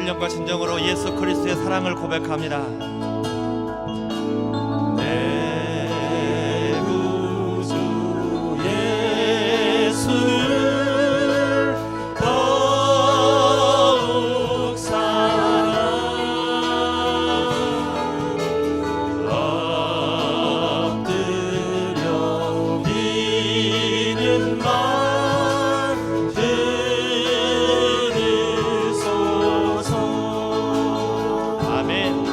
진정과 진정으로 예수 그리스도의 사랑을 고백합니다. 내 구주 예수를 더욱 사랑 엎드려 비는 말 들으소서. 아멘.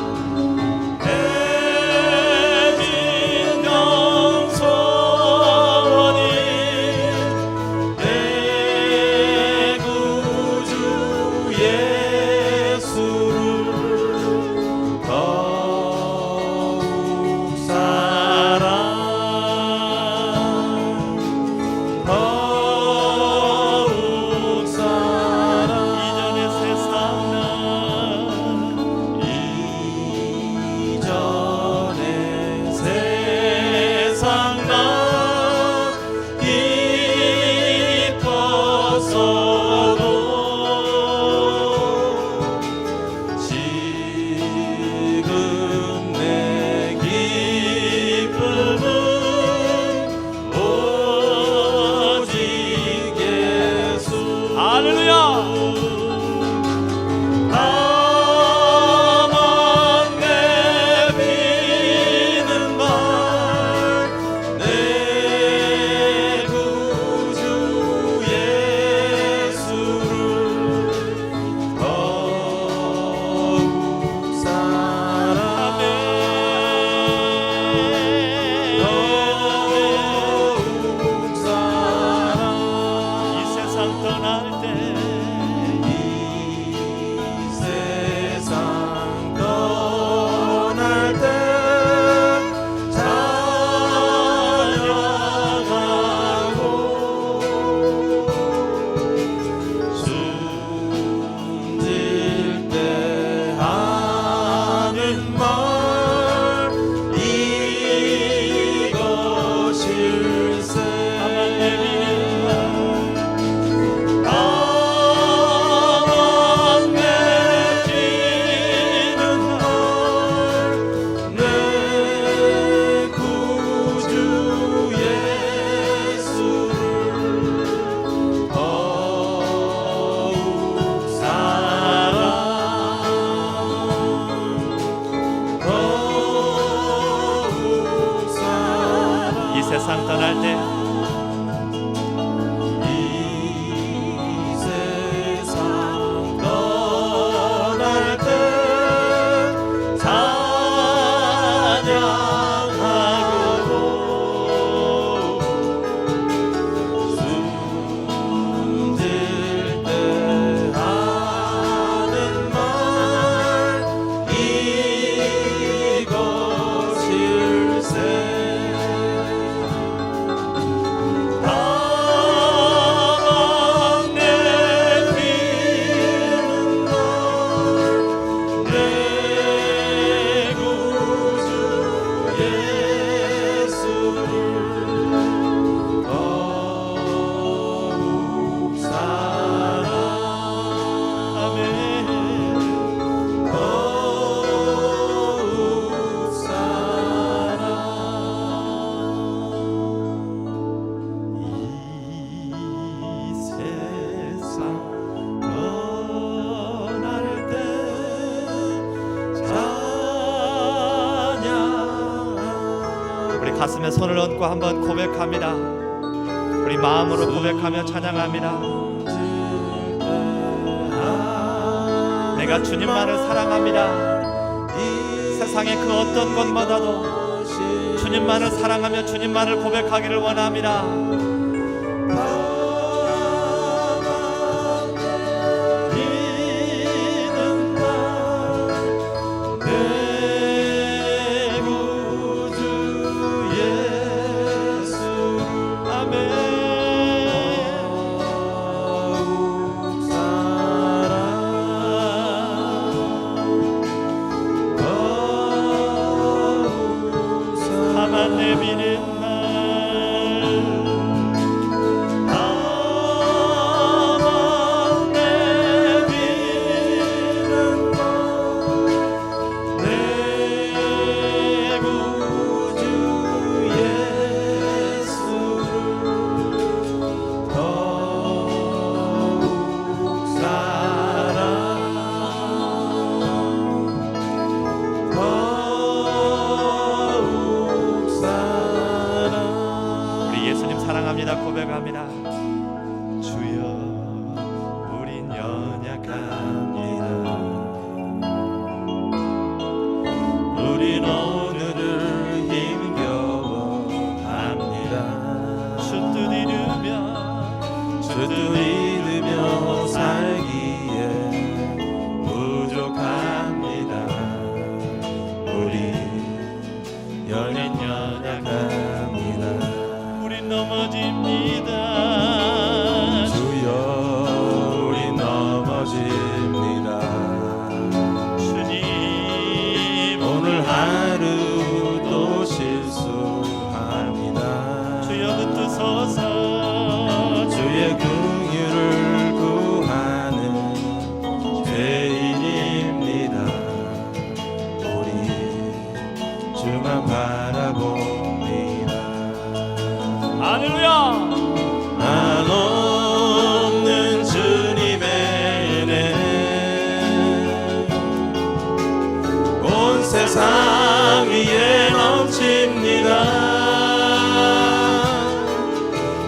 세상 떠날 때 가슴에 손을 얹고 한번 고백합니다. 우리 마음으로 고백하며 찬양합니다. 내가 주님만을 사랑합니다. 세상의 그 어떤 것마다도 주님만을 사랑하며 주님만을 고백하기를 원합니다. 내비는 날 우린 오늘을 힘겨워합니다. 주 뜻 이루며 주 뜻 이루며 살기에 부족합니다. 우리 연약합니다. 우린 넘어집니다. 주여 우리 넘어집니다. 주님 오늘 하루도 실수합니다. 주여 붙드소서. 주의 긍휼을 구하는 죄인입니다. 우리 주만 바라봅니다. 할렐루야. 한없는 주님의 은혜 온 세상 위에 넘칩니다.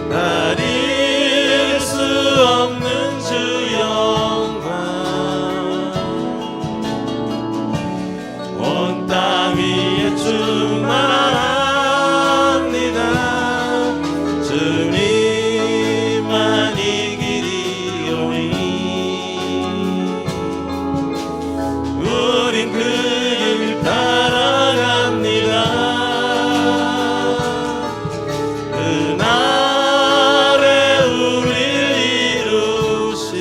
가릴 수 없는 주 영광 온 땅 위에 충만합니다. 주님만이 길이오니 우린 그 길 따라갑니다. 그날에 우릴 이루실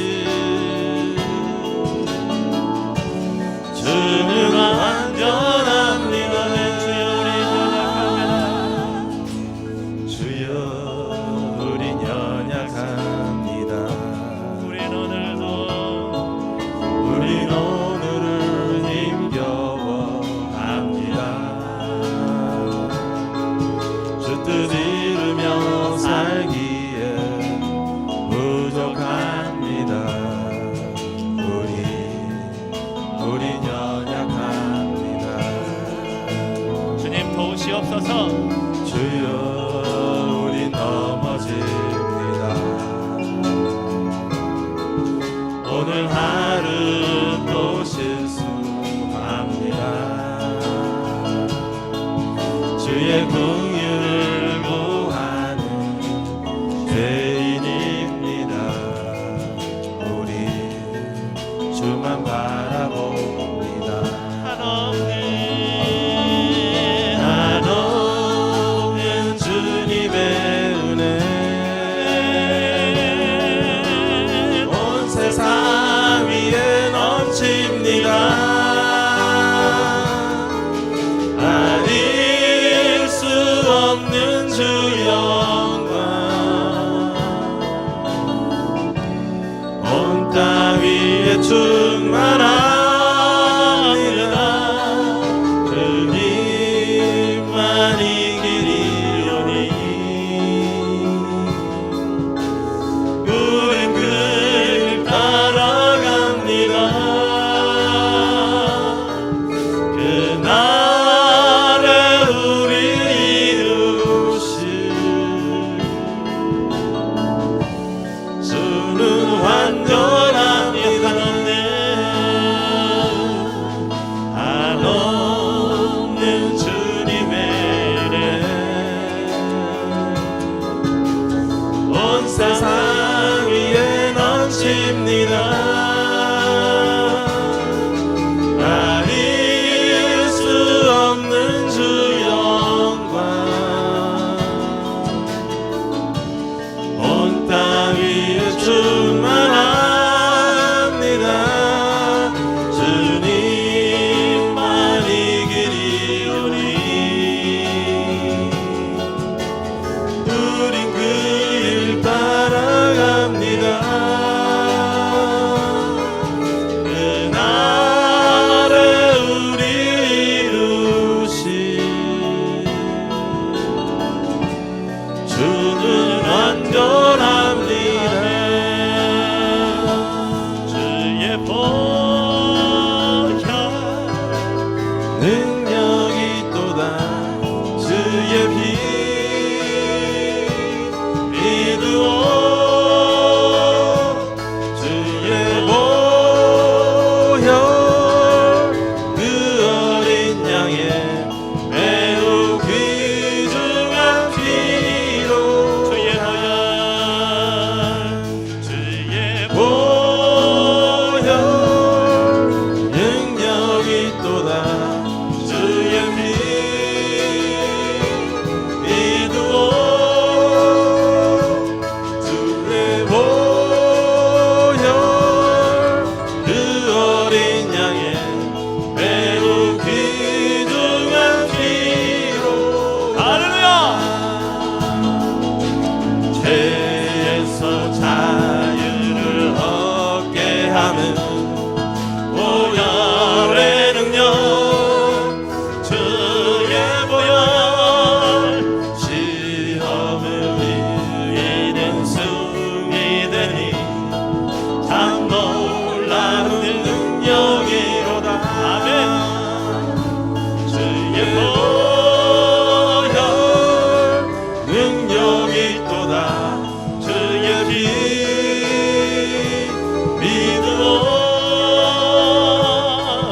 주는 완전합니다. 주여 우린 연약합니다. 우린 오늘도 우린 오늘을 힘겨워합니다. 주 뜻 이루며 살기에 부족합니다. 우린 연약합니다. 주님 도우시옵소서. 주여 우리 넘어집니다. 오늘 하루 또 실수합니다. 주의 긍휼을 구하는 죄인입니다. 우리 주만 바라봅니다. 한없는 주님의 은혜 온 세상 위에 넘칩니다. 가릴 수 없는 주 영광 온 땅 위에 충만합니다. 주님만이 길이오니 우린 그 길 따라갑니다. 그날에 우리 이루실 주는 완전합니다. 한없는 주님의 은혜 온 세상 위에 넘칩니다. 가릴 수 없는 주 영광 온 땅 위에 충만합니다. 주님만이 길이오니 우린 그 길 따라갑니다. 그날에 우리 이루실 주는 완전합니다. 주의 보혈 능력이 또다 주의 피 믿으오. 주의 보혈 그 어린 양의 있도다 주의 피 믿으오 주의 보혈 그 어린 양의 매우 귀중한 피로 할렐루야. 죄에서 자유를 얻게 하는 보혈의 능력 주의 보혈 시험을 이기는 승리되니 참 놀라운 능력이로다 아멘 주의 보혈 능력이 또다 주의 피 믿으오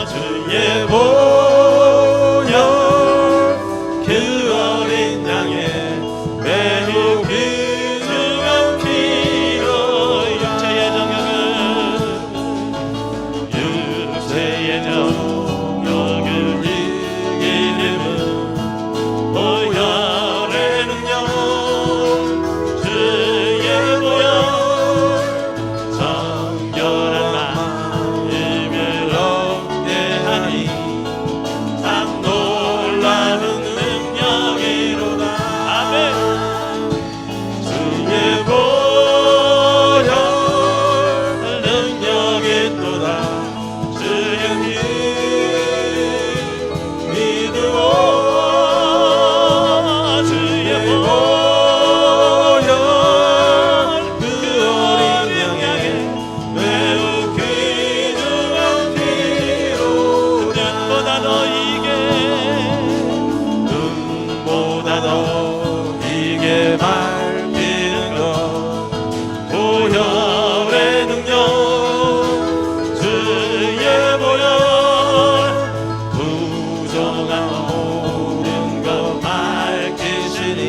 주의 보혈 그 어린 양의 매우 귀중한 피로 육체의 정욕을 이기는 보혈의 능력 주의 보혈 정결한 마음을 얻게 하니 참 놀라운 능력이로다 아멘 주의 보혈 능력이 또다 주의 피 믿으오 주의 보혈 그 어린 양의 매우 귀중한 피로 눈보다 더 이게 밝히는 것 보혈의 능력 주의 보혈 부정한 모든 것 밝히시니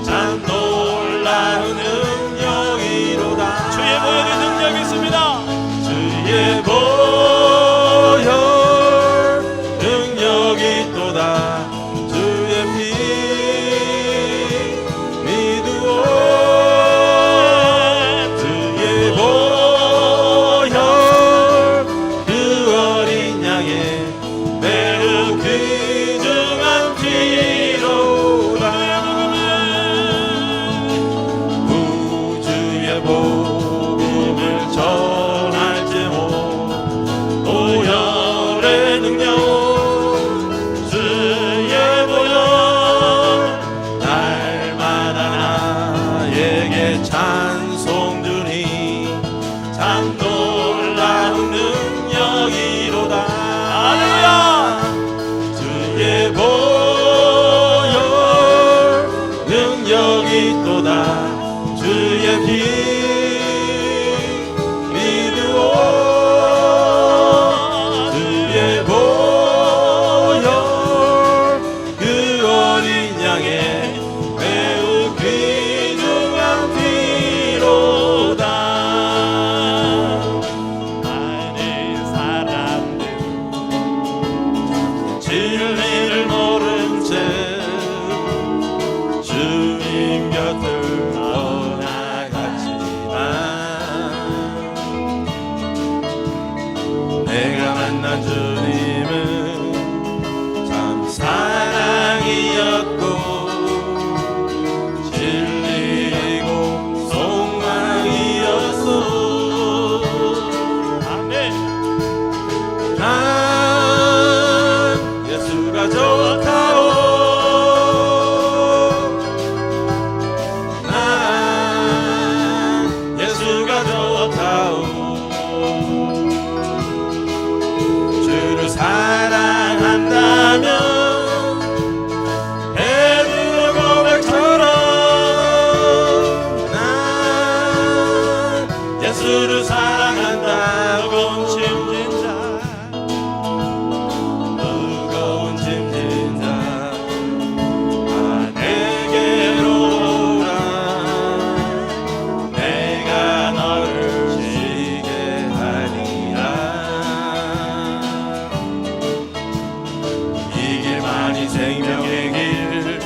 참 놀라운 능력이로다 주의 보혈의 능력이 있습니다. 주의 보혈 능력이 또다 주의 피 믿으오 주의 보혈 그 어린 양의 매우 귀중한 피로다 우주의 복음을 전할지모 보혈의 능력 주의 보혈 날마다 나에게 찬송 주니 참 놀라운 능력이로다 할렐루야. 주의 보혈 능력이 또다 주의 피 믿으오 주의 보혈 그 어린 양의 매우 귀중한 피로다 많은 사람들 진리를 모른 채 주님 곁을 떠나갔지만 내가 만난 주님은 참 사랑이었고 진리고 소망이었소 아멘. 난 예수가 저 이 생명의 길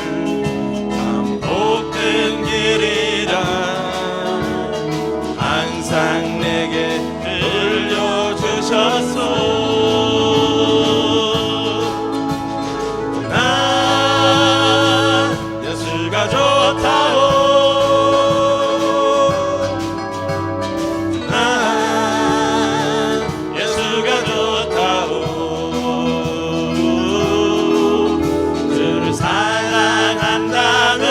참 복된 길이라 항상 내게 들려주셨소. 나 예수가 좋다오. 나 예수가 좋다오. 주를 사랑한다면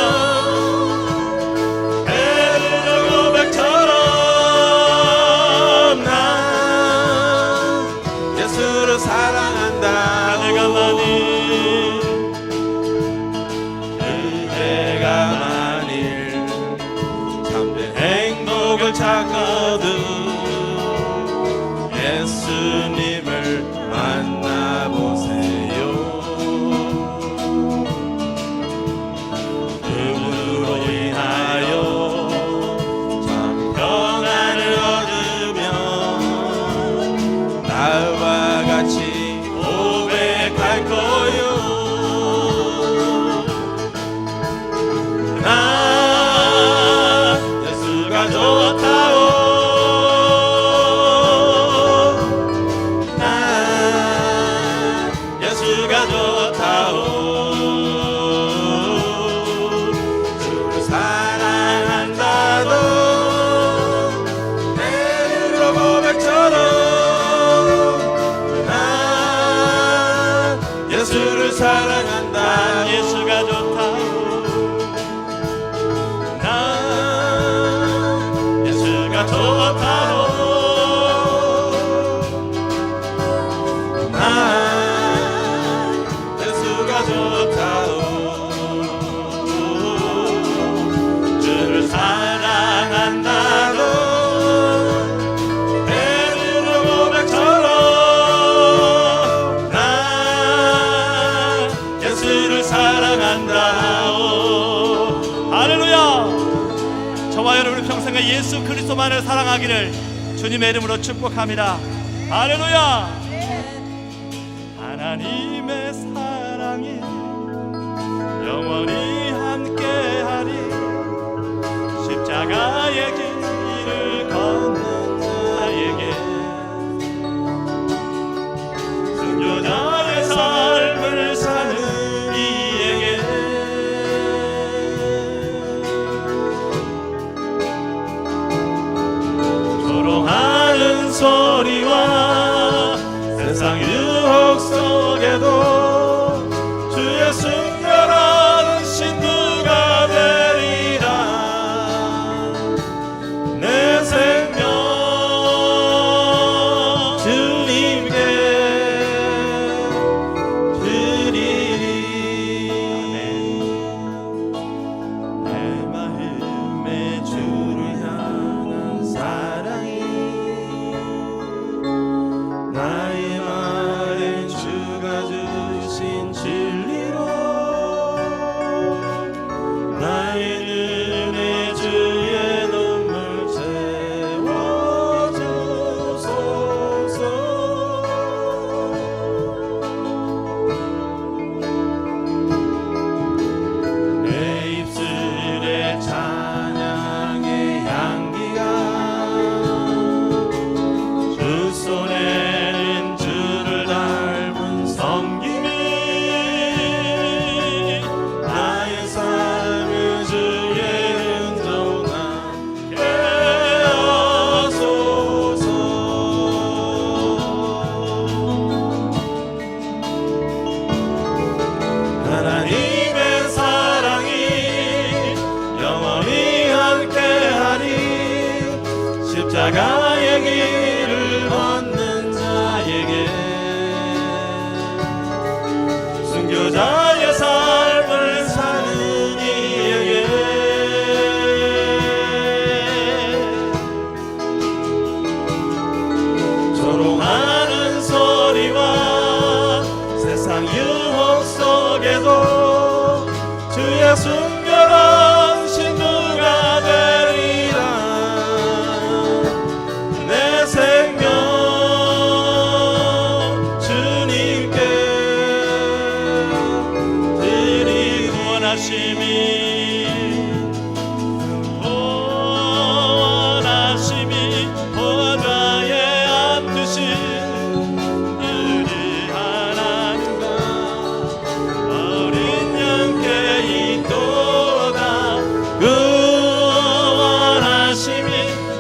베드로 고백처럼 나 예수를 사랑한다. 내가 만일 그대가 만일 참된 행복을 찾거든 예수님을 만나보세요. 그분으로 인하여 참 평안을 얻으며 나와 같이 고백할 거요. 나 예수가 좋다오. 나 예수가 좋다오. 주를 사랑한다던 베드로 고백처럼 나 예수를 사랑한다. 예수가 좋다오. 나 예수가 좋다오. 나 예수가 좋다오. 주를 사랑한다던 베드로 고백처럼 나 예수를 사랑한다오. 할렐루야. 저와 여러분의 평생에 예수 그리스도만을 사랑하기를 주님의 이름으로 축복합니다. 할렐루야. 하나님의 사랑이 영원히 함께하리. 십자가의 길을 걷는 자에게 순교자의 삶을 사는 이에게 조롱하는 소리와 세상 유혹 속에도 주의 순결한 신부가 되리라. 내 생명 주님께 드리리. 내 마음에 주를 향한 사랑이 나의 말에 주가 주신 진리로 나의 눈에 주의 눈물 채워주소서. 내 입술에 찬양의 향기가 주 손에는 주를 닮은 섬김이 나의 삶을 주의 은총 남게 하소서. 하나님의 사랑이 영원히 함께하리. 십자가의 길을 걷는 자에게 순교자의 삶을 사는 이에게 조롱하는 소리와 세상 유혹 속에도 주의 순결한 신부가 되리라. 내 생명 주님께 원하심이 보좌에 앉으신 우리 하나님과 어린 양께 있도다. 그 원하심이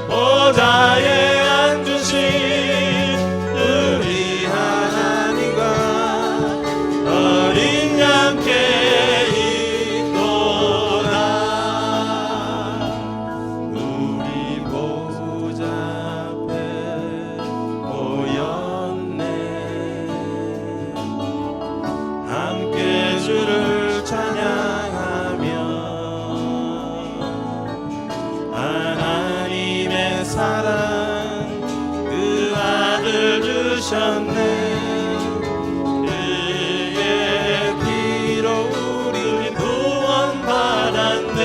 보좌에 앉으신 우리 하나님과 어린 양께 있도다. 우리 보좌 앞에 모였네. 함께 주를 찬양하며 하나님의 사랑 그 아들 주셨네. 그의 피로 우리 구원받았네.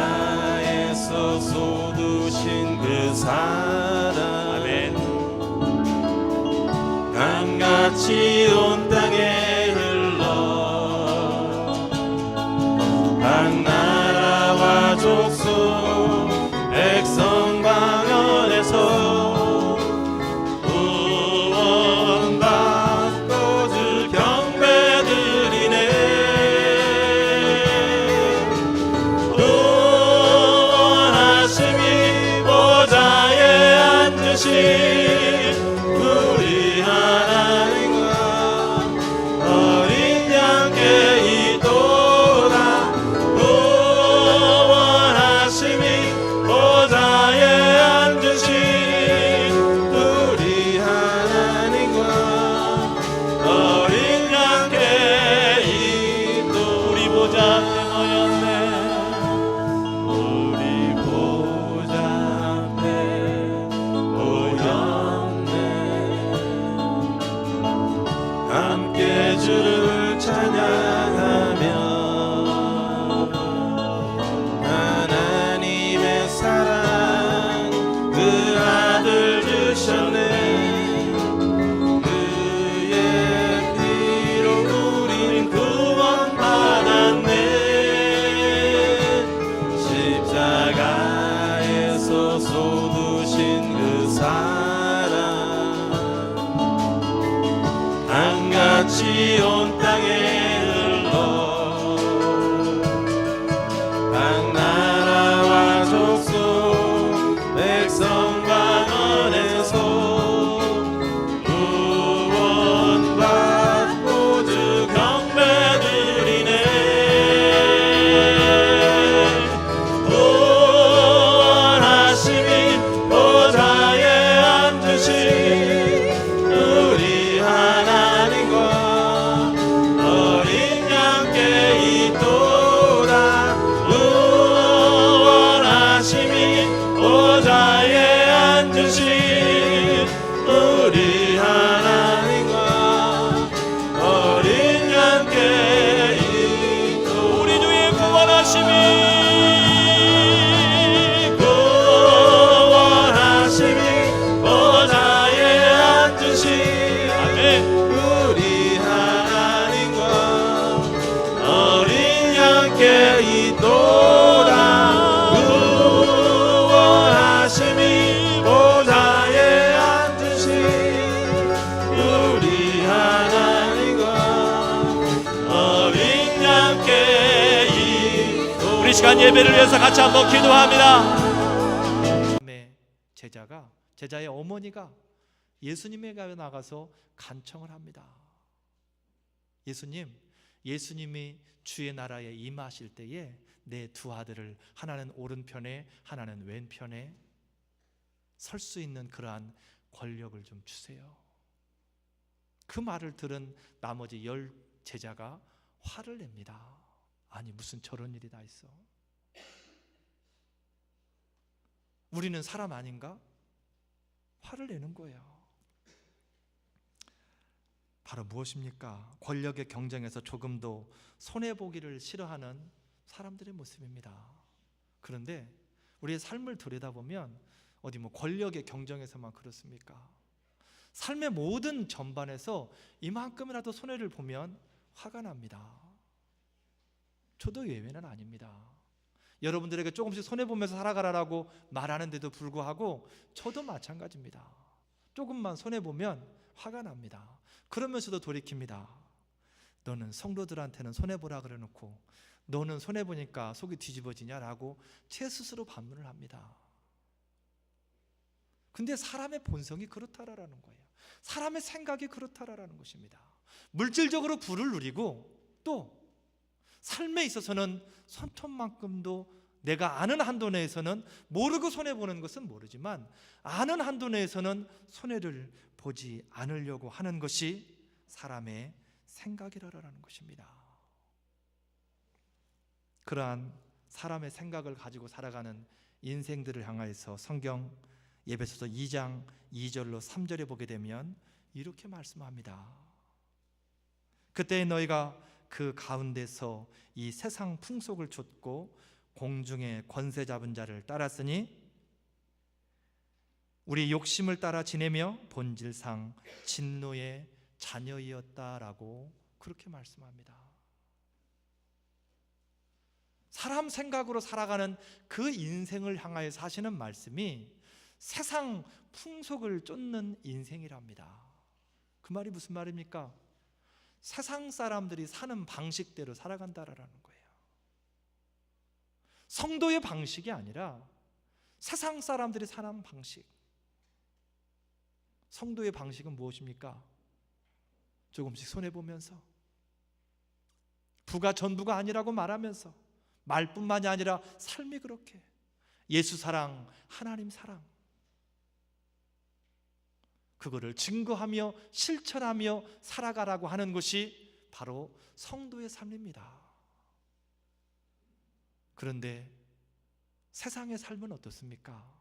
십자가에서 쏟으신 그 사랑 강같이 온 땅에 흘러 각 나라와 족속 백성 방언에서 구원받고 주 경배드리네. 구원하심이 보좌에 앉으신 우리 하나님과 어린 양께 있도다. 구원하심이 보좌에 앉으신 우리 하나님과 어린 양께 있도다. 우리 보좌 앞에 모였네. 우리 보좌 앞에 모였네. 함께 주를 찬양하며 하나님의 사랑 그 아들 주셨네. 그의 피로 우린 구원받았네. 십자가에서 쏟으신 그 사랑 강같이 온 땅에 흘러 각 나라와 족속 백성 방언에서 구원받고 주 경배드리네. 구원하심이 보좌에 앉으신 우리 하나님과 어린 양께 있도다. 구원하심이 보좌에 앉으신 우리 하나님과 어린 양께 있도다. 우리 주의 구원하심이 보좌에 앉으신 우리 하나님과 어린 양께 있도다. 구원하심이 보좌에 앉으신 우리 하나님과 어린 양께 있도다. 우리 시간 예배를 위해서 같이 한번 기도합니다. 제자의 어머니가 예수님에 나가서 간청을 합니다. 예수님이 주의 나라에 임하실 때에 내 두 아들을 하나는 오른편에 하나는 왼편에 설 수 있는 그러한 권력을 좀 주세요. 그 말을 들은 나머지 10 제자가 화를 냅니다. 아니 무슨 저런 일이 다 있어. 우리는 사람 아닌가? 화를 내는 거예요. 바로 무엇입니까? 권력의 경쟁에서 조금도 손해보기를 싫어하는 사람들의 모습입니다. 그런데 우리의 삶을 들여다보면 어디 권력의 경쟁에서만 그렇습니까? 삶의 모든 전반에서 이만큼이라도 손해를 보면 화가 납니다. 저도 예외는 아닙니다. 여러분들에게 조금씩 손해보면서 살아가라라고 말하는데도 불구하고 저도 마찬가지입니다. 조금만 손해보면 화가 납니다. 그러면서도 돌이킵니다. 너는 성도들한테는 손해보라 그래놓고 너는 손해보니까 속이 뒤집어지냐라고 제 스스로 반문을 합니다. 근데 사람의 본성이 그렇다라는 거예요. 사람의 생각이 그렇다라는 것입니다. 물질적으로 부를 누리고 또 삶에 있어서는 손톱만큼도 내가 아는 한도 내에서는 모르고 손해보는 것은 모르지만 아는 한도 내에서는 손해를 보지 않으려고 하는 것이 사람의 생각이라는 것입니다. 그러한 사람의 생각을 가지고 살아가는 인생들을 향하여서 성경 에베소서 2장 2절로 3절에 보게 되면 이렇게 말씀합니다. 그때 너희가 그 가운데서 이 세상 풍속을 좇고 공중의 권세 잡은 자를 따랐으니 우리 욕심을 따라 지내며 본질상 진노의 자녀이었다라고 그렇게 말씀합니다. 사람 생각으로 살아가는 그 인생을 향하여 하시는 말씀이 세상 풍속을 쫓는 인생이랍니다. 그 말이 무슨 말입니까? 세상 사람들이 사는 방식대로 살아간다라는 거예요. 성도의 방식이 아니라 세상 사람들이 사는 방식. 성도의 방식은 무엇입니까? 조금씩 손해보면서 부가 전부가 아니라고 말하면서 말뿐만이 아니라 삶이 그렇게 예수 사랑, 하나님 사랑 그거를 증거하며 실천하며 살아가라고 하는 것이 바로 성도의 삶입니다. 그런데 세상의 삶은 어떻습니까?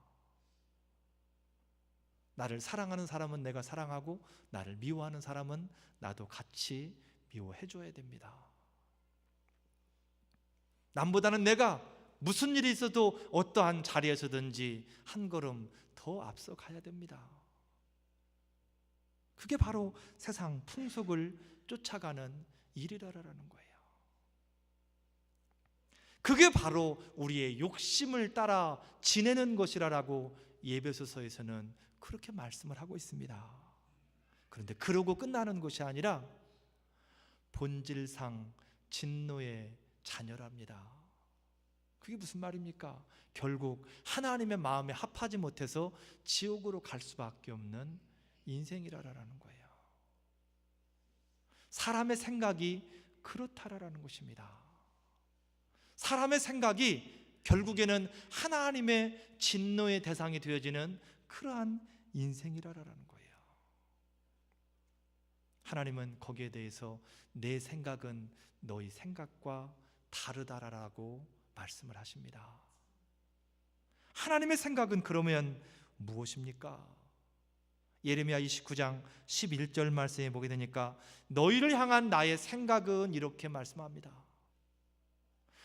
나를 사랑하는 사람은 내가 사랑하고 나를 미워하는 사람은 나도 같이 미워해 줘야 됩니다. 남보다는 내가 무슨 일이 있어도 어떠한 자리에서든지 한 걸음 더 앞서 가야 됩니다. 그게 바로 세상 풍속을 쫓아가는 일이라는 거예요. 그게 바로 우리의 욕심을 따라 지내는 것이라고 에베소서에서는 그렇게 말씀을 하고 있습니다. 그런데 그러고 끝나는 것이 아니라 본질상 진노의 자녀랍니다. 그게 무슨 말입니까? 결국 하나님의 마음에 합하지 못해서 지옥으로 갈 수밖에 없는 인생이라는 거예요. 사람의 생각이 그렇다라는 것입니다. 사람의 생각이 결국에는 하나님의 진노의 대상이 되어지는 그러한 인생이라는 거예요. 하나님은 거기에 대해서 내 생각은 너희 생각과 다르다라고 말씀을 하십니다. 하나님의 생각은 그러면 무엇입니까? 예레미야 29장 11절 말씀에 보게 되니까 너희를 향한 나의 생각은 이렇게 말씀합니다.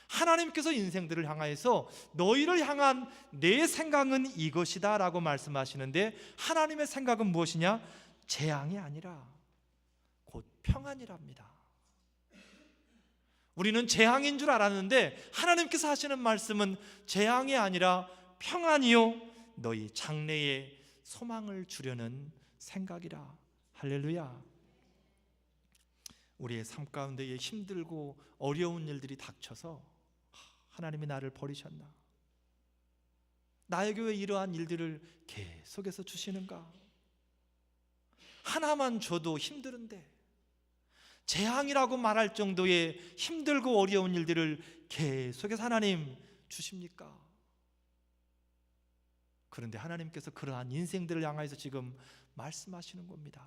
하나님께서 인생들을 향하여서 너희를 향한 내 생각은 이것이다 라고 말씀하시는데 하나님의 생각은 무엇이냐? 재앙이 아니라 곧 평안이랍니다. 우리는 재앙인 줄 알았는데 하나님께서 하시는 말씀은 재앙이 아니라 평안이요 너희 장래에 소망을 주려는 생각이라. 할렐루야. 우리의 삶 가운데에 힘들고 어려운 일들이 닥쳐서 하나님이 나를 버리셨나? 나에게 왜 이러한 일들을 계속해서 주시는가? 하나만 줘도 힘드는데 재앙이라고 말할 정도의 힘들고 어려운 일들을 계속해서 하나님 주십니까? 그런데 하나님께서 그러한 인생들을 향해서 지금 말씀하시는 겁니다.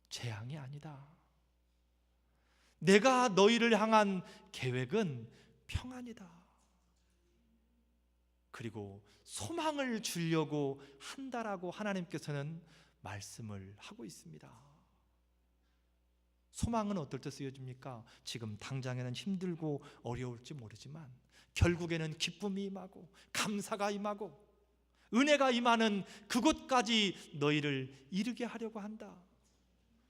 재앙이 아니다. 내가 너희를 향한 계획은 평안이다. 그리고 소망을 주려고 한다라고 하나님께서는 말씀을 하고 있습니다. 소망은 어떨 때 쓰여집니까? 지금 당장에는 힘들고 어려울지 모르지만 결국에는 기쁨이 임하고 감사가 임하고 은혜가 임하는 그곳까지 너희를 이르게 하려고 한다.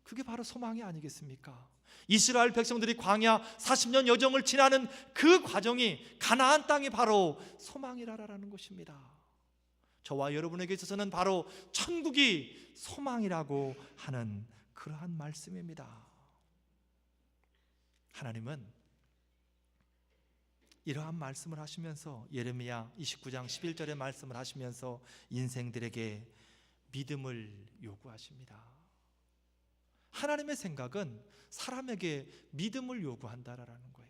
그게 바로 소망이 아니겠습니까? 이스라엘 백성들이 광야 40년 여정을 지나는 그 과정이 가나안 땅이 바로 소망이라는 것입니다. 저와 여러분에게 있어서는 바로 천국이 소망이라고 하는 그러한 말씀입니다. 하나님은 이러한 말씀을 하시면서 예레미야 29장 11절의 말씀을 하시면서 인생들에게 믿음을 요구하십니다. 하나님의 생각은 사람에게 믿음을 요구한다라는 거예요.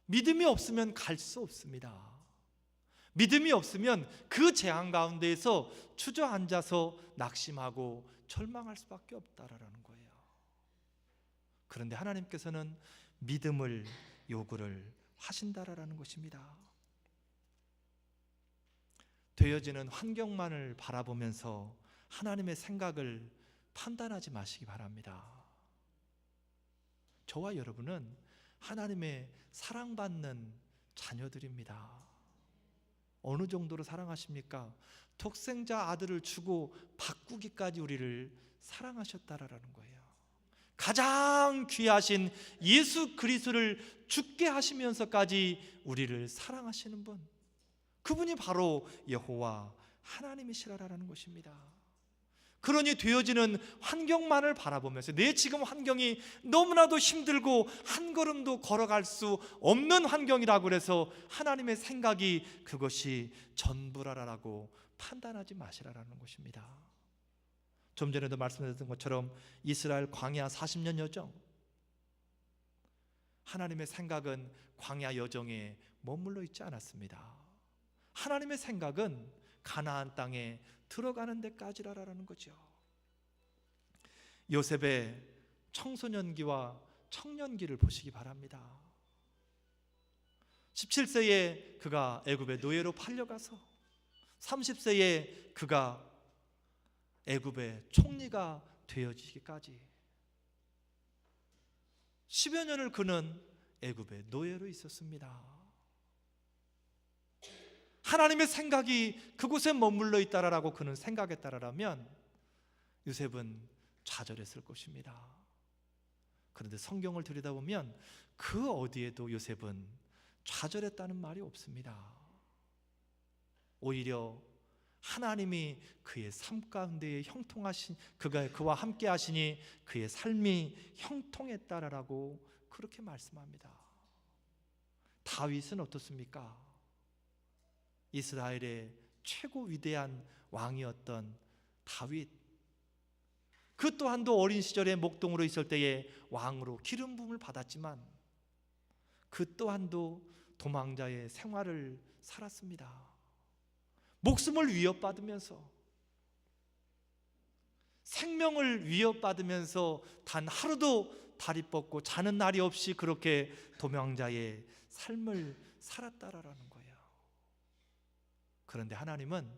믿음이 없으면 갈 수 없습니다. 믿음이 없으면 그 재앙 가운데에서 주저앉아서 낙심하고 절망할 수밖에 없다라는 거예요. 그런데 하나님께서는 믿음을 요구를 하신다라는 것입니다. 되어지는 환경만을 바라보면서 하나님의 생각을 판단하지 마시기 바랍니다. 저와 여러분은 하나님의 사랑받는 자녀들입니다. 어느 정도로 사랑하십니까? 독생자 아들을 주고 바꾸기까지 우리를 사랑하셨다라는 거예요. 가장 귀하신 예수 그리스도를 죽게 하시면서까지 우리를 사랑하시는 분, 그분이 바로 여호와 하나님이시라라는 것입니다. 그러니 되어지는 환경만을 바라보면서 내 지금 환경이 너무나도 힘들고 한 걸음도 걸어갈 수 없는 환경이라고 해서 하나님의 생각이 그것이 전부라라고 판단하지 마시라라는 것입니다. 좀 전에도 말씀드렸던 것처럼 이스라엘 광야 40년 여정, 하나님의 생각은 광야 여정에 머물러 있지 않았습니다. 하나님의 생각은 가나안 땅에 들어가는 데까지라라는 거죠. 요셉의 청소년기와 청년기를 보시기 바랍니다. 17세에 그가 애굽의 노예로 팔려가서 30세에 그가 애굽의 총리가 되어지기까지 10여 년을 그는 애굽의 노예로 있었습니다. 하나님의 생각이 그곳에 머물러 있다라고 그는 생각했다라면 요셉은 좌절했을 것입니다. 그런데 성경을 들여다보면 그 어디에도 요셉은 좌절했다는 말이 없습니다. 오히려 하나님이 그의 삶 가운데에 형통하신, 그와 함께 하시니 그의 삶이 형통했다라고 그렇게 말씀합니다. 다윗은 어떻습니까? 이스라엘의 최고 위대한 왕이었던 다윗, 그 또한도 어린 시절에 목동으로 있을 때에 왕으로 기름 부음을 받았지만 그 또한도 도망자의 생활을 살았습니다. 목숨을 위협받으면서, 생명을 위협받으면서 단 하루도 다리 뻗고 자는 날이 없이 그렇게 도망자의 삶을 살았다라는 거예요. 그런데 하나님은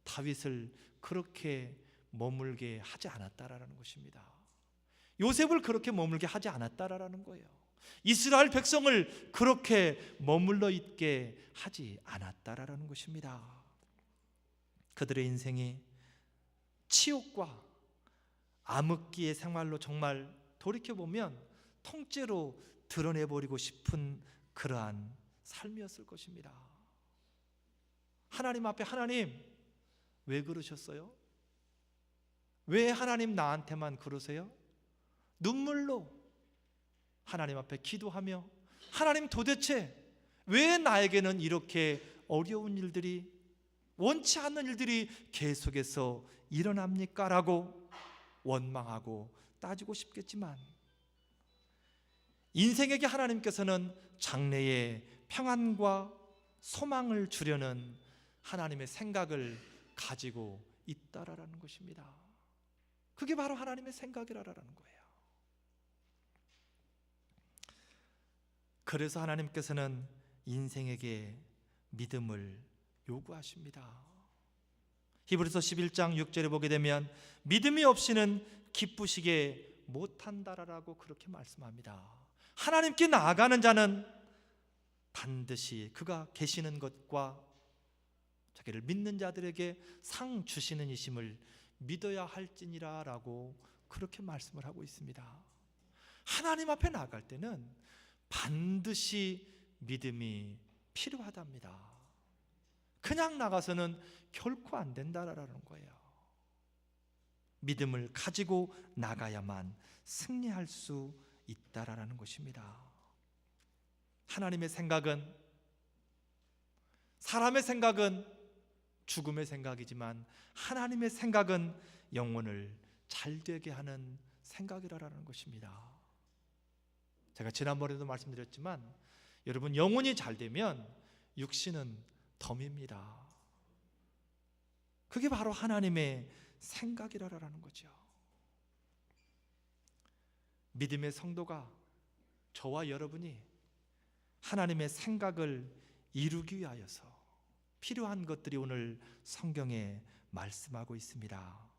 다윗을 그렇게 머물게 하지 않았다라는 것입니다. 요셉을 그렇게 머물게 하지 않았다라는 거예요. 이스라엘 백성을 그렇게 머물러 있게 하지 않았다라는 것입니다. 그들의 인생이 치욕과 암흑기의 생활로 정말 돌이켜보면 통째로 드러내버리고 싶은 그러한 삶이었을 것입니다. 하나님 앞에, 하나님 왜 그러셨어요? 왜 하나님 나한테만 그러세요? 눈물로 하나님 앞에 기도하며, 하나님 도대체 왜 나에게는 이렇게 어려운 일들이, 원치 않는 일들이 계속해서 일어납니까? 라고 원망하고 따지고 싶겠지만 인생에게 하나님께서는 장래의 평안과 소망을 주려는 하나님의 생각을 가지고 있다라는 것입니다. 그게 바로 하나님의 생각이라는 거예요. 그래서 하나님께서는 인생에게 믿음을 요구하십니다. 히브리서 11장 6절에 보게 되면 믿음이 없이는 기쁘시게 못한다라고 그렇게 말씀합니다. 하나님께 나아가는 자는 반드시 그가 계시는 것과 자기를 믿는 자들에게 상 주시는 이심을 믿어야 할지니라 라고 그렇게 말씀을 하고 있습니다. 하나님 앞에 나갈 때는 반드시 믿음이 필요하답니다. 그냥 나가서는 결코 안 된다라는 거예요. 믿음을 가지고 나가야만 승리할 수 있다라는 것입니다. 하나님의 생각은, 사람의 생각은 죽음의 생각이지만 하나님의 생각은 영혼을 잘되게 하는 생각이라는 것입니다. 제가 지난번에도 말씀드렸지만 여러분, 영혼이 잘되면 육신은 덤입니다. 그게 바로 하나님의 생각이라는 거죠. 믿음의 성도가, 저와 여러분이 하나님의 생각을 이루기 위하여서 필요한 것들이 오늘 성경에 말씀하고 있습니다.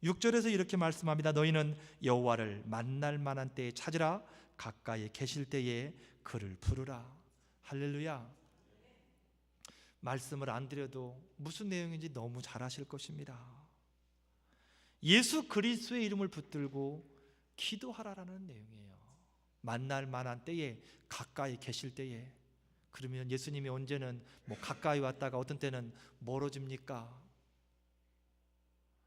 6절에서 이렇게 말씀합니다. 너희는 여호와를 만날 만한 때에 찾으라. 가까이 계실 때에 그를 부르라. 할렐루야. 말씀을 안 드려도 무슨 내용인지 너무 잘 아실 것입니다. 예수 그리스도의 이름을 붙들고 기도하라라는 내용이에요. 만날 만한 때에, 가까이 계실 때에. 그러면 예수님이 언제는 가까이 왔다가 어떤 때는 멀어집니까?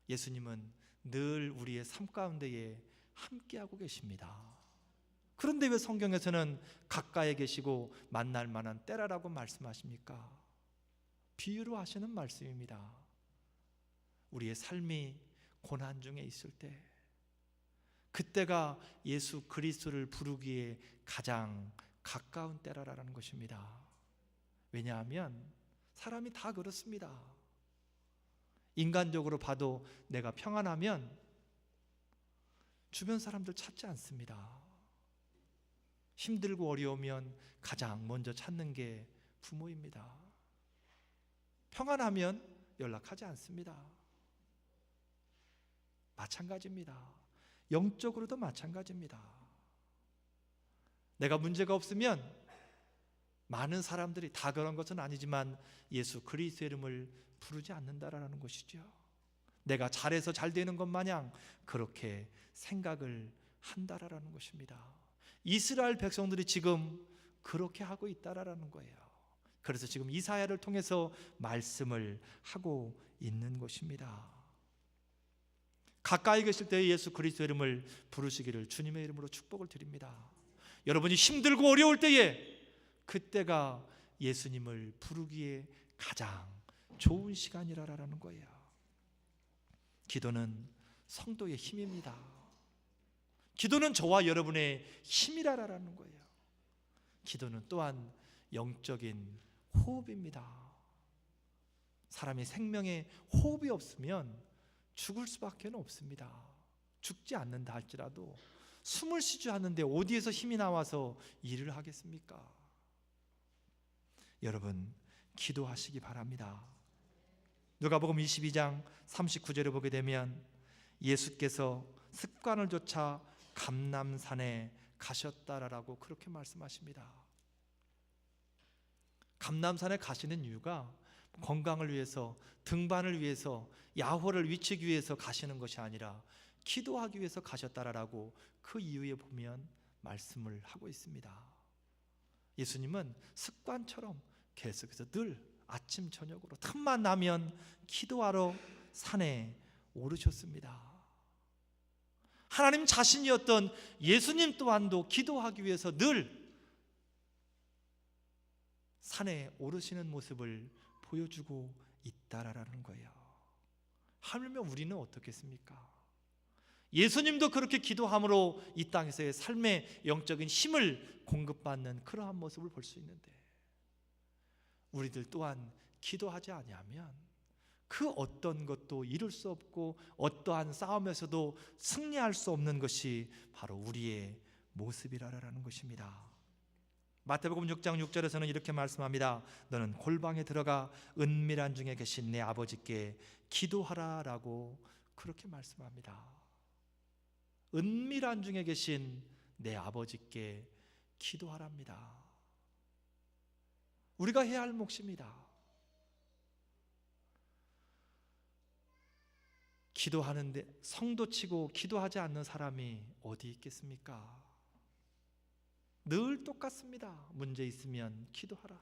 예수님은 늘 우리의 삶 가운데에 함께하고 계십니다. 그런데 왜 성경에서는 가까이 계시고 만날 만한 때라라고 말씀하십니까? 비유로 하시는 말씀입니다. 우리의 삶이 고난 중에 있을 때, 그때가 예수 그리스도를 부르기에 가장 가까운 때라라는 것입니다. 왜냐하면 사람이 다 그렇습니다. 인간적으로 봐도 내가 평안하면 주변 사람들 찾지 않습니다. 힘들고 어려우면 가장 먼저 찾는 게 부모입니다. 평안하면 연락하지 않습니다. 마찬가지입니다. 영적으로도 마찬가지입니다. 내가 문제가 없으면 많은 사람들이, 다 그런 것은 아니지만 예수 그리스도의 이름을 부르지 않는다라는 것이죠. 내가 잘해서 잘 되는 것 마냥 그렇게 생각을 한다라는 것입니다. 이스라엘 백성들이 지금 그렇게 하고 있다라는 거예요. 그래서 지금 이사야를 통해서 말씀을 하고 있는 것입니다. 가까이 계실 때 예수 그리스도의 이름을 부르시기를 주님의 이름으로 축복을 드립니다. 여러분이 힘들고 어려울 때에, 그때가 예수님을 부르기에 가장 좋은 시간이라는 거예요. 기도는 성도의 힘입니다. 기도는 저와 여러분의 힘이라는 거예요. 기도는 또한 영적인 호흡입니다. 사람이 생명에 호흡이 없으면 죽을 수밖에 없습니다. 죽지 않는다 할지라도 숨을 쉬지 않는데 어디에서 힘이 나와서 일을 하겠습니까? 여러분, 기도하시기 바랍니다. 누가복음 22장 39절에 보게 되면 예수께서 습관을 좇아 감람산에 가셨다라고 그렇게 말씀하십니다. 감람산에 가시는 이유가 건강을 위해서, 등반을 위해서, 야호를 위치기 위해서 가시는 것이 아니라 기도하기 위해서 가셨다라고 그 이유에 보면 말씀을 하고 있습니다. 예수님은 습관처럼 계속해서 늘 아침 저녁으로 틈만 나면 기도하러 산에 오르셨습니다. 하나님 자신이었던 예수님 또한도 기도하기 위해서 늘 산에 오르시는 모습을 보여주고 있다라는 거예요. 하물며 우리는 어떻겠습니까? 예수님도 그렇게 기도함으로 이 땅에서의 삶의 영적인 힘을 공급받는 그러한 모습을 볼 수 있는데, 우리들 또한 기도하지 아니하면 그 어떤 것도 이룰 수 없고 어떠한 싸움에서도 승리할 수 없는 것이 바로 우리의 모습이라는 것입니다. 마태복음 6장 6절에서는 이렇게 말씀합니다. 너는 골방에 들어가 은밀한 중에 계신 내 아버지께 기도하라라고 그렇게 말씀합니다. 은밀한 중에 계신 내 아버지께 기도하랍니다. 우리가 해야 할 몫입니다. 기도하는데 성도 치고 기도하지 않는 사람이 어디 있겠습니까? 늘 똑같습니다. 문제 있으면 기도하라,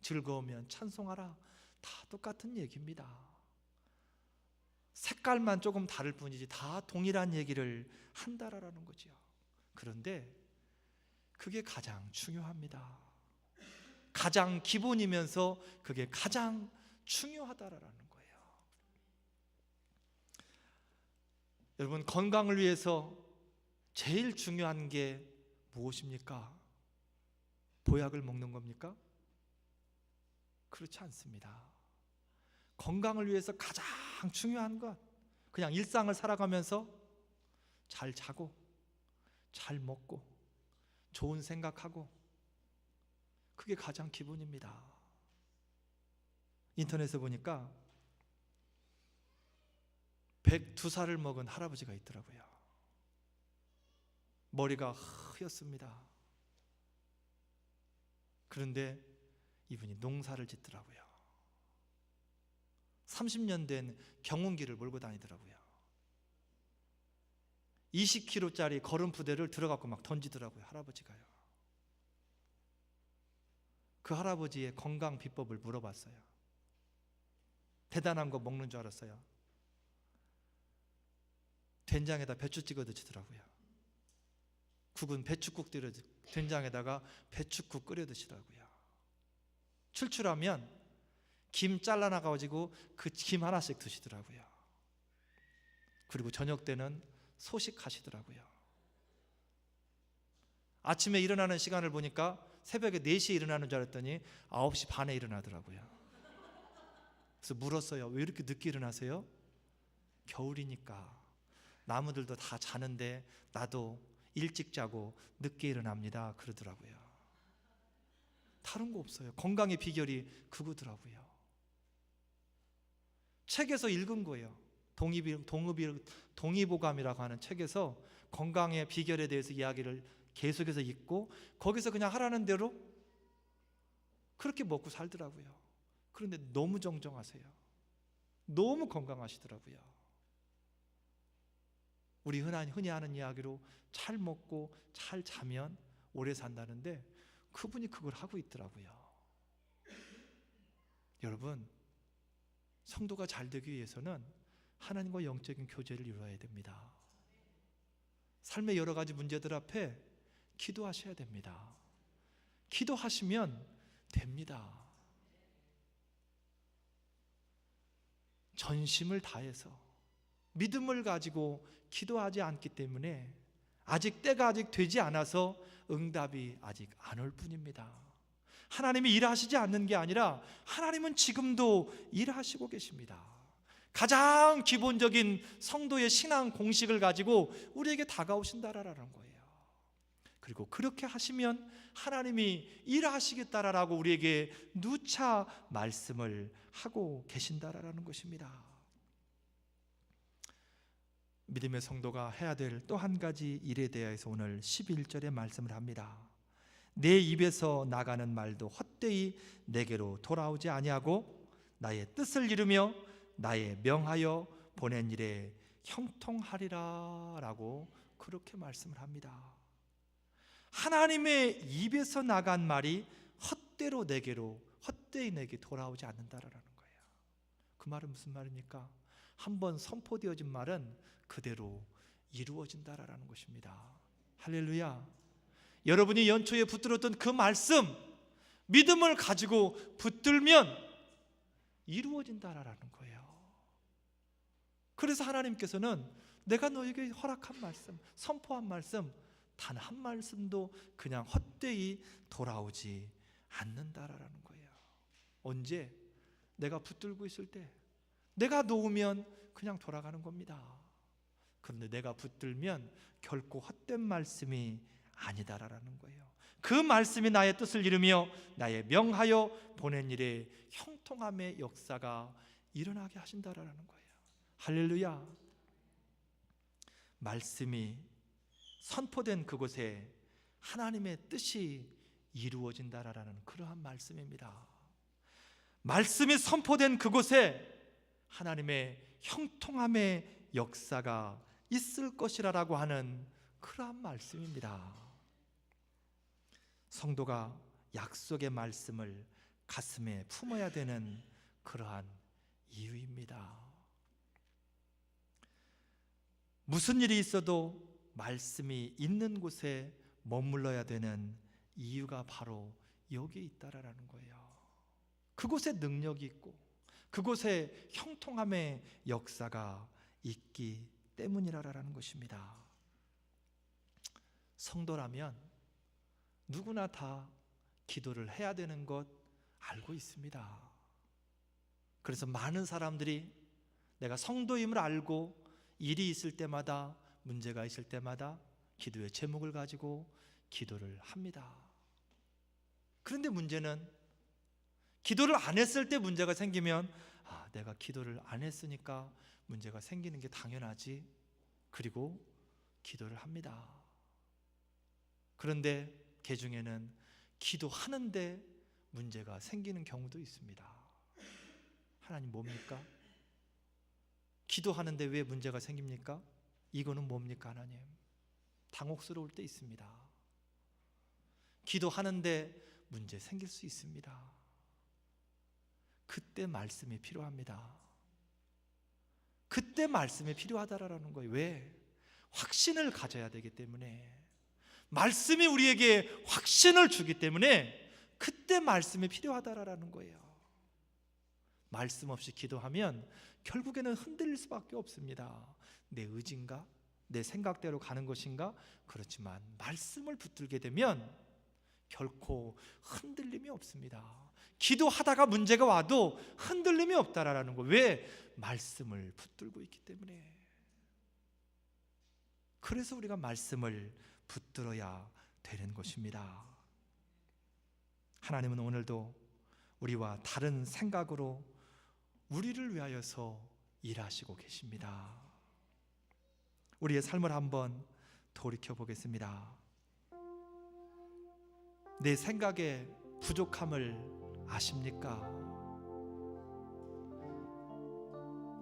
즐거우면 찬송하라, 다 똑같은 얘기입니다. 색깔만 조금 다를 뿐이지 다 동일한 얘기를 한다라는 거죠. 그런데 그게 가장 중요합니다. 가장 기본이면서 그게 가장 중요하다라는 거예요. 여러분, 건강을 위해서 제일 중요한 게 무엇입니까? 보약을 먹는 겁니까? 그렇지 않습니다. 건강을 위해서 가장 중요한 것, 그냥 일상을 살아가면서 잘 자고 잘 먹고 좋은 생각하고, 그게 가장 기본입니다. 인터넷에 보니까 102살을 먹은 할아버지가 있더라고요. 머리가 하얗습니다. 그런데 이분이 농사를 짓더라고요. 30년 된 경운기를 몰고 다니더라고요. 20kg짜리 거름 부대를 들어갖고 막 던지더라고요, 할아버지가요. 그 할아버지의 건강 비법을 물어봤어요. 대단한 거 먹는 줄 알았어요. 된장에다 배추 찍어 드시더라고요. 국은 배추국 끓여, 된장에다가 배추국 끓여 드시더라고요. 출출하면 김 잘라놔가지고 그 김 하나씩 드시더라고요. 그리고 저녁 때는 소식하시더라고요. 아침에 일어나는 시간을 보니까 새벽에 4시에 일어나는 줄 알았더니 9시 반에 일어나더라고요. 그래서 물었어요. 왜 이렇게 늦게 일어나세요? 겨울이니까. 나무들도 다 자는데 나도 일찍 자고 늦게 일어납니다, 그러더라고요. 다른 거 없어요. 건강의 비결이 그거더라고요. 책에서 읽은 거예요. 동의보감이라고 하는 책에서 건강의 비결에 대해서 이야기를 계속해서 읽고, 거기서 그냥 하라는 대로 그렇게 먹고 살더라고요. 그런데 너무 정정하세요. 너무 건강하시더라고요. 우리 흔히 하는 이야기로 잘 먹고 잘 자면 오래 산다는데, 그분이 그걸 하고 있더라고요. 여러분, 성도가 잘 되기 위해서는 하나님과 영적인 교제를 이루어야 됩니다. 삶의 여러 가지 문제들 앞에 기도하셔야 됩니다. 기도하시면 됩니다. 전심을 다해서 믿음을 가지고 기도하지 않기 때문에 때가 아직 되지 않아서 응답이 아직 안 올 뿐입니다. 하나님이 일하시지 않는 게 아니라 하나님은 지금도 일하시고 계십니다. 가장 기본적인 성도의 신앙 공식을 가지고 우리에게 다가오신다라는 거예요. 그리고 그렇게 하시면 하나님이 일하시겠다라고 우리에게 누차 말씀을 하고 계신다라는 것입니다. 믿음의 성도가 해야 될 또 한 가지 일에 대해서 오늘 11절에 말씀을 합니다. 내 입에서 나가는 말도 헛되이 내게로 돌아오지 아니하고 나의 뜻을 이루며 나의 명하여 보낸 일에 형통하리라 라고 그렇게 말씀을 합니다. 하나님의 입에서 나간 말이 헛되이 내게 돌아오지 않는다라는 거예요. 그 말은 무슨 말입니까? 한번 선포되어진 말은 그대로 이루어진다라는 것입니다. 할렐루야. 여러분이 연초에 붙들었던 그 말씀, 믿음을 가지고 붙들면 이루어진다라는 거예요. 그래서 하나님께서는 내가 너에게 허락한 말씀, 선포한 말씀, 단 한 말씀도 그냥 헛되이 돌아오지 않는다라는 거예요. 언제? 내가 붙들고 있을 때, 내가 놓으면 그냥 돌아가는 겁니다. 그런데 내가 붙들면 결코 헛된 말씀이 아니다라는 거예요. 그 말씀이 나의 뜻을 이루며 나의 명하여 보낸 일에 형통함의 역사가 일어나게 하신다라는 거예요. 할렐루야. 말씀이 선포된 그곳에 하나님의 뜻이 이루어진다라는 그러한 말씀입니다. 말씀이 선포된 그곳에 하나님의 형통함의 역사가 있을 것이라고 하는 그러한 말씀입니다. 성도가 약속의 말씀을 가슴에 품어야 되는 그러한 이유입니다. 무슨 일이 있어도 말씀이 있는 곳에 머물러야 되는 이유가 바로 여기에 있다라는 거예요. 그곳에 능력이 있고 그곳에 형통함의 역사가 있기 때문이라는 것입니다. 성도라면 누구나 다 기도를 해야 되는 것 알고 있습니다. 그래서 많은 사람들이 내가 성도임을 알고 일이 있을 때마다, 문제가 있을 때마다 기도의 제목을 가지고 기도를 합니다. 그런데 문제는 기도를 안 했을 때 문제가 생기면 내가 기도를 안 했으니까 문제가 생기는 게 당연하지, 그리고 기도를 합니다. 그런데 그 중에는 기도하는데 문제가 생기는 경우도 있습니다. 하나님 뭡니까? 기도하는데 왜 문제가 생깁니까? 이거는 뭡니까 하나님? 당혹스러울 때 있습니다. 기도하는데 문제 생길 수 있습니다. 그때 말씀이 필요합니다. 그때 말씀이 필요하다라는 거예요. 왜? 확신을 가져야 되기 때문에. 말씀이 우리에게 확신을 주기 때문에 그때 말씀이 필요하다라는 거예요. 말씀 없이 기도하면 결국에는 흔들릴 수밖에 없습니다. 내 의지인가? 내 생각대로 가는 것인가? 그렇지만 말씀을 붙들게 되면 결코 흔들림이 없습니다. 기도하다가 문제가 와도 흔들림이 없다라는 거. 왜? 말씀을 붙들고 있기 때문에. 그래서 우리가 말씀을 붙들어야 되는 것입니다. 하나님은 오늘도 우리와 다른 생각으로 우리를 위하여서 일하시고 계십니다. 우리의 삶을 한번 돌이켜 보겠습니다. 내 생각의 부족함을 아십니까?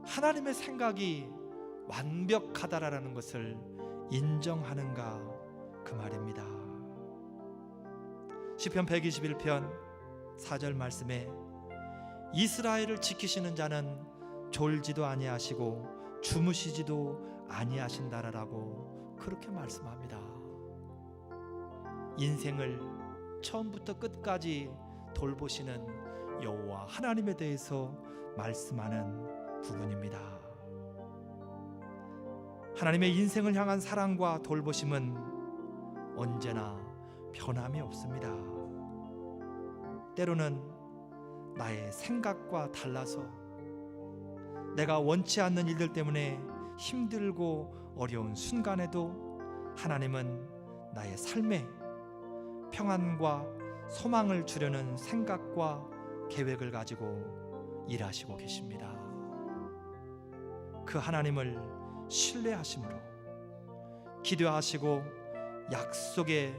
하나님의 생각이 완벽하다라는 것을 인정하는가, 그 말입니다. 시편 121편 4절 말씀에 이스라엘을 지키시는 자는 졸지도 아니하시고 주무시지도 아니하신다라고 그렇게 말씀합니다. 인생을 처음부터 끝까지 돌보시는 여호와 하나님에 대해서 말씀하는 부분입니다. 하나님의 인생을 향한 사랑과 돌보심은 언제나 변함이 없습니다. 때로는 나의 생각과 달라서 내가 원치 않는 일들 때문에 힘들고 어려운 순간에도 하나님은 나의 삶에 평안과 소망을 주려는 생각과 계획을 가지고 일하시고 계십니다. 그 하나님을 신뢰하심으로 기도하시고 약속의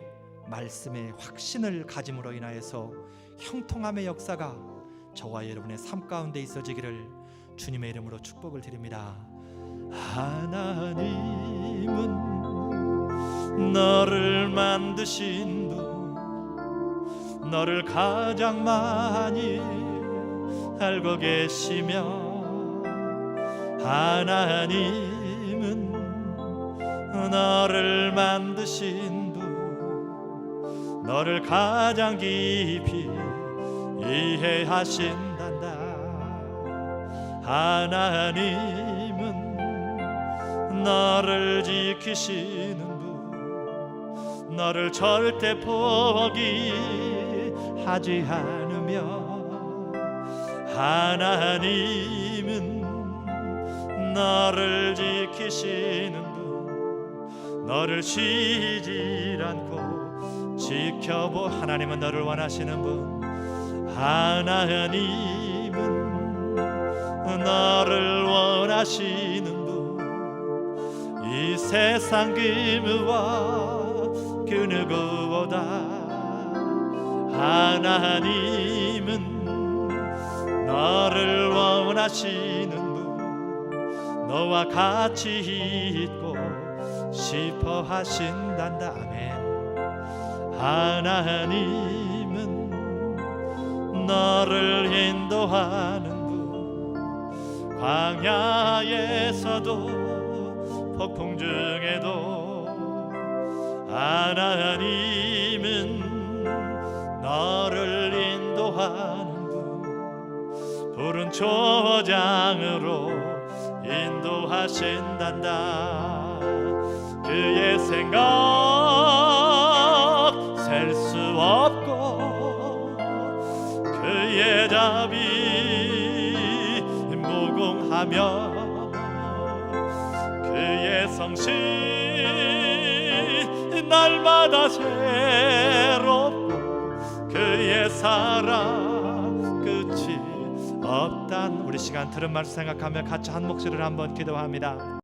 말씀에 확신을 가짐으로 인하여서 형통함의 역사가 저와 여러분의 삶 가운데 있어지기를 주님의 이름으로 축복을 드립니다. 하나님은 너를 만드신 분, 너를 가장 많이 알고 계시며, 하나님은 너를 만드신 분, 너를 가장 깊이 이해하신단다. 하나님은 너를 지키시는 분, 너를 절대 포기하지 않으며, 하나님은 너를 지키시는 분, 너를 쉬지 않고 지켜보. 하나님은 너를 원하시는 분, 하나님은 너를 원하시는 분, 이 세상 금과 그 누구보다 하나님은 너를 원하시는 분, 너와 같이 있고 싶어 하신단다. 아멘. 하나님은 너를 인도하는 분, 광야에서도 폭풍 중에도 하나님은 너를 인도하는 분, 푸른 초장으로 인도하신단다. 그의 생각 셀 수 없고 그의 자비 무궁하며 그의 성실 날마다 새롭고 그의 사랑 끝이 없단. 우리 시간 들은 말씀 생각하며 같이 한 목소리를 한번 기도합니다.